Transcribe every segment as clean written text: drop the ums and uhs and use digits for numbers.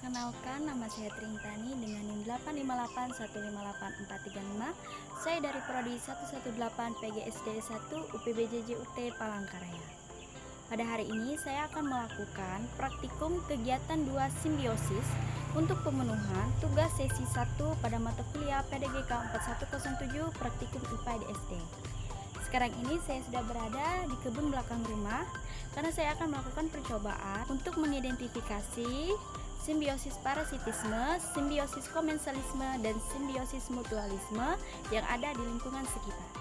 Perkenalkan, nama saya Trintani dengan NIM 858158435. Saya dari Prodi 118 PGSD 1 UPBJJ UT Palangkaraya. Pada hari ini saya akan melakukan praktikum kegiatan 2 simbiosis untuk pemenuhan tugas sesi 1 pada mata kuliah PDGK 4107 praktikum IPA di SD. Sekarang ini saya sudah berada di kebun belakang rumah karena saya akan melakukan percobaan untuk mengidentifikasi simbiosis parasitisme, simbiosis komensalisme, dan simbiosis mutualisme yang ada di lingkungan sekitar.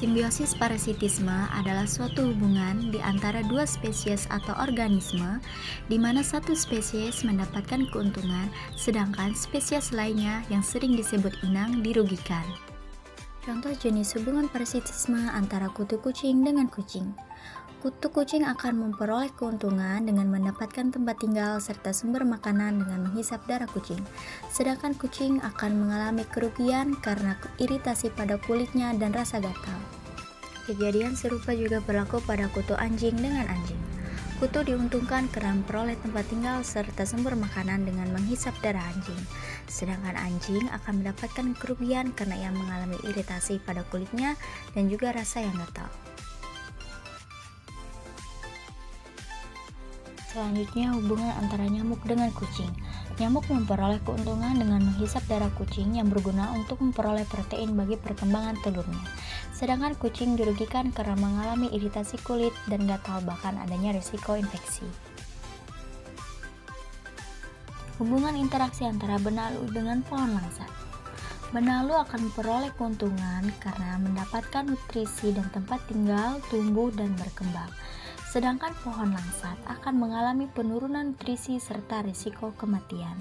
Simbiosis parasitisme adalah suatu hubungan di antara dua spesies atau organisme di mana satu spesies mendapatkan keuntungan sedangkan spesies lainnya yang sering disebut inang dirugikan. Contoh jenis hubungan parasitisme antara kutu kucing dengan kucing. Kutu kucing akan memperoleh keuntungan dengan mendapatkan tempat tinggal serta sumber makanan dengan menghisap darah kucing. Sedangkan kucing akan mengalami kerugian karena iritasi pada kulitnya dan rasa gatal. Kejadian serupa juga berlaku pada kutu anjing dengan anjing. Kutu diuntungkan karena memperoleh tempat tinggal serta sumber makanan dengan menghisap darah anjing. Sedangkan anjing akan mendapatkan kerugian karena ia mengalami iritasi pada kulitnya dan juga rasa yang gatal. Selanjutnya, hubungan antara nyamuk dengan kucing. Nyamuk memperoleh keuntungan dengan menghisap darah kucing yang berguna untuk memperoleh protein bagi perkembangan telurnya. Sedangkan kucing dirugikan karena mengalami iritasi kulit dan gatal bahkan adanya risiko infeksi. Hubungan interaksi antara benalu dengan pohon langsat. Benalu akan memperoleh keuntungan karena mendapatkan nutrisi dan tempat tinggal, tumbuh, dan berkembang. Sedangkan pohon langsat akan mengalami penurunan nutrisi serta risiko kematian.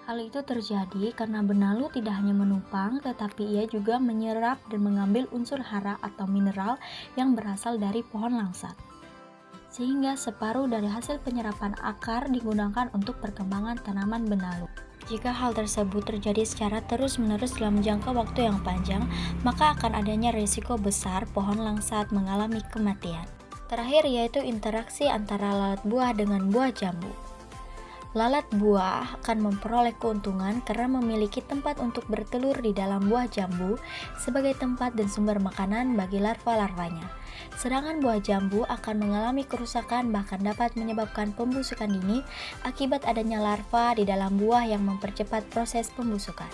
Hal itu terjadi karena benalu tidak hanya menumpang, tetapi ia juga menyerap dan mengambil unsur hara atau mineral yang berasal dari pohon langsat. Sehingga separuh dari hasil penyerapan akar digunakan untuk perkembangan tanaman benalu. Jika hal tersebut terjadi secara terus-menerus dalam jangka waktu yang panjang, maka akan adanya risiko besar pohon langsat mengalami kematian. Terakhir yaitu interaksi antara lalat buah dengan buah jambu. Lalat buah akan memperoleh keuntungan karena memiliki tempat untuk bertelur di dalam buah jambu sebagai tempat dan sumber makanan bagi larva-larvanya. Sedangkan buah jambu akan mengalami kerusakan bahkan dapat menyebabkan pembusukan dini akibat adanya larva di dalam buah yang mempercepat proses pembusukan.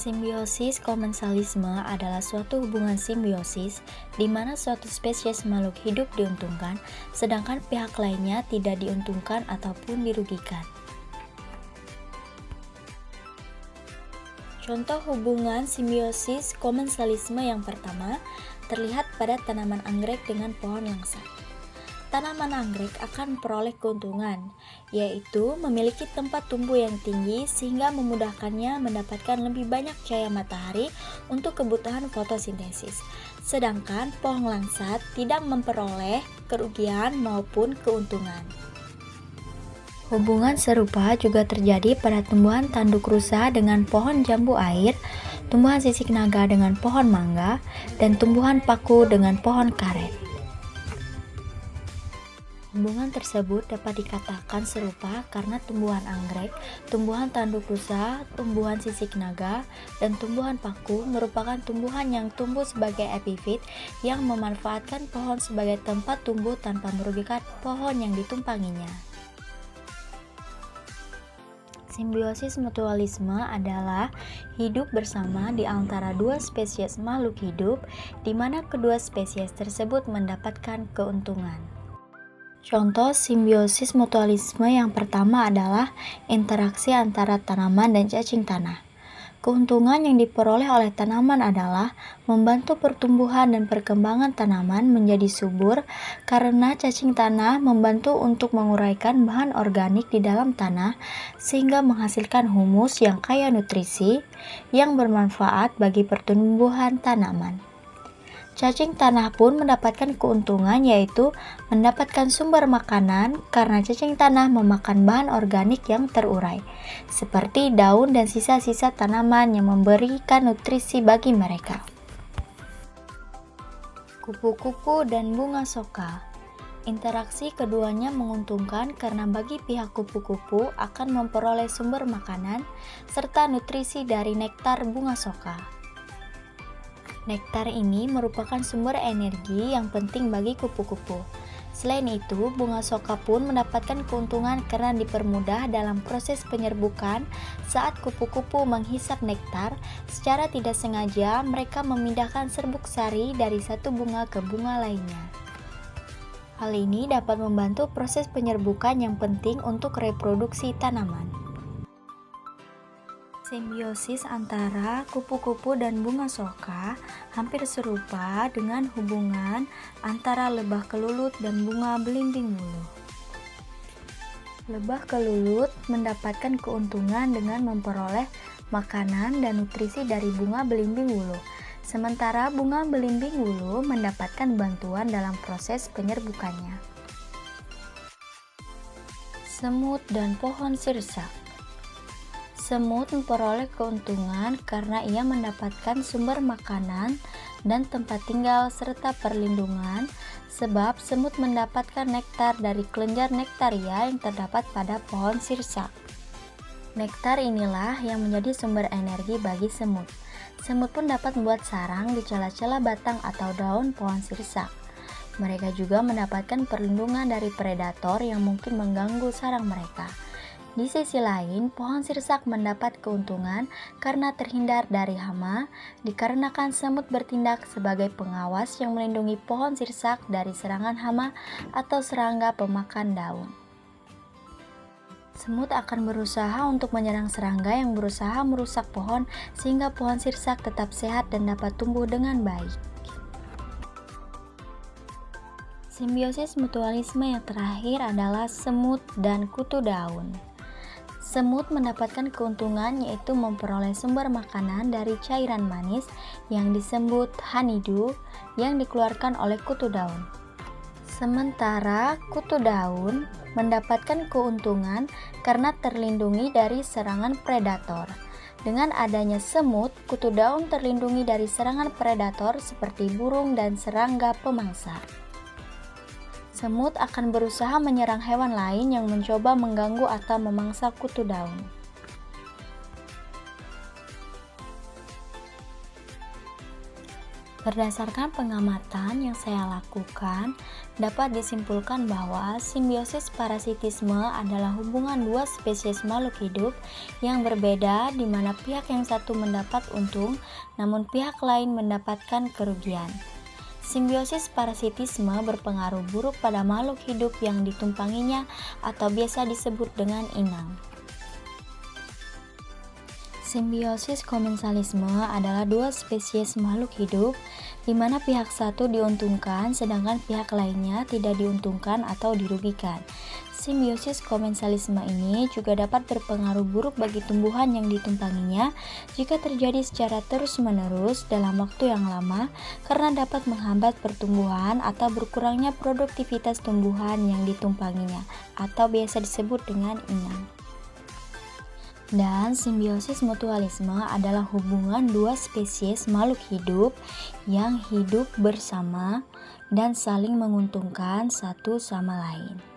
Simbiosis komensalisme adalah suatu hubungan simbiosis di mana suatu spesies makhluk hidup diuntungkan, sedangkan pihak lainnya tidak diuntungkan ataupun dirugikan. Contoh hubungan simbiosis komensalisme yang pertama terlihat pada tanaman anggrek dengan pohon langsat. Tanaman anggrek akan memperoleh keuntungan, yaitu memiliki tempat tumbuh yang tinggi sehingga memudahkannya mendapatkan lebih banyak cahaya matahari untuk kebutuhan fotosintesis. Sedangkan pohon langsat tidak memperoleh kerugian maupun keuntungan. Hubungan serupa juga terjadi pada tumbuhan tanduk rusa dengan pohon jambu air, tumbuhan sisik naga dengan pohon mangga, dan tumbuhan paku dengan pohon karet. Hubungan tersebut dapat dikatakan serupa karena tumbuhan anggrek, tumbuhan tanduk rusa, tumbuhan sisik naga, dan tumbuhan paku merupakan tumbuhan yang tumbuh sebagai epifit yang memanfaatkan pohon sebagai tempat tumbuh tanpa merugikan pohon yang ditumpanginya. Simbiosis mutualisme adalah hidup bersama di antara dua spesies makhluk hidup di mana kedua spesies tersebut mendapatkan keuntungan. Contoh simbiosis mutualisme yang pertama adalah interaksi antara tanaman dan cacing tanah. Keuntungan yang diperoleh oleh tanaman adalah membantu pertumbuhan dan perkembangan tanaman menjadi subur karena cacing tanah membantu untuk menguraikan bahan organik di dalam tanah sehingga menghasilkan humus yang kaya nutrisi yang bermanfaat bagi pertumbuhan tanaman. Cacing tanah pun mendapatkan keuntungan, yaitu mendapatkan sumber makanan karena cacing tanah memakan bahan organik yang terurai, seperti daun dan sisa-sisa tanaman yang memberikan nutrisi bagi mereka. Kupu-kupu dan bunga soka. Interaksi keduanya menguntungkan karena bagi pihak kupu-kupu akan memperoleh sumber makanan serta nutrisi dari nektar bunga soka. Nektar ini merupakan sumber energi yang penting bagi kupu-kupu. Selain itu, bunga soka pun mendapatkan keuntungan karena dipermudah dalam proses penyerbukan. Saat kupu-kupu menghisap nektar, secara tidak sengaja mereka memindahkan serbuk sari dari satu bunga ke bunga lainnya. Hal ini dapat membantu proses penyerbukan yang penting untuk reproduksi tanaman. Simbiosis antara kupu-kupu dan bunga soka hampir serupa dengan hubungan antara lebah kelulut dan bunga belimbing wuluh. Lebah kelulut mendapatkan keuntungan dengan memperoleh makanan dan nutrisi dari bunga belimbing wuluh, sementara bunga belimbing wuluh mendapatkan bantuan dalam proses penyerbukannya. Semut dan pohon sirsak. Semut memperoleh keuntungan karena ia mendapatkan sumber makanan dan tempat tinggal serta perlindungan, sebab semut mendapatkan nektar dari kelenjar nektaria yang terdapat pada pohon sirsak. Nektar inilah yang menjadi sumber energi bagi semut. Semut pun dapat membuat sarang di celah-celah batang atau daun pohon sirsak. Mereka juga mendapatkan perlindungan dari predator yang mungkin mengganggu sarang mereka. Di sisi lain, pohon sirsak mendapat keuntungan karena terhindar dari hama, dikarenakan semut bertindak sebagai pengawas yang melindungi pohon sirsak dari serangan hama atau serangga pemakan daun. Semut akan berusaha untuk menyerang serangga yang berusaha merusak pohon sehingga pohon sirsak tetap sehat dan dapat tumbuh dengan baik. Simbiosis mutualisme yang terakhir adalah semut dan kutu daun. Semut mendapatkan keuntungan yaitu memperoleh sumber makanan dari cairan manis yang disebut honeydew yang dikeluarkan oleh kutu daun. Sementara kutu daun mendapatkan keuntungan karena terlindungi dari serangan predator. Dengan adanya semut, kutu daun terlindungi dari serangan predator seperti burung dan serangga pemangsa. Semut akan berusaha menyerang hewan lain yang mencoba mengganggu atau memangsa kutu daun. Berdasarkan pengamatan yang saya lakukan, dapat disimpulkan bahwa simbiosis parasitisme adalah hubungan dua spesies makhluk hidup yang berbeda di mana pihak yang satu mendapat untung, namun pihak lain mendapatkan kerugian. Simbiosis parasitisme berpengaruh buruk pada makhluk hidup yang ditumpanginya atau biasa disebut dengan inang. Simbiosis komensalisme adalah dua spesies makhluk hidup di mana pihak satu diuntungkan sedangkan pihak lainnya tidak diuntungkan atau dirugikan. Simbiosis komensalisme ini juga dapat berpengaruh buruk bagi tumbuhan yang ditumpanginya jika terjadi secara terus-menerus dalam waktu yang lama karena dapat menghambat pertumbuhan atau berkurangnya produktivitas tumbuhan yang ditumpanginya atau biasa disebut dengan inang. Dan simbiosis mutualisme adalah hubungan dua spesies makhluk hidup yang hidup bersama dan saling menguntungkan satu sama lain.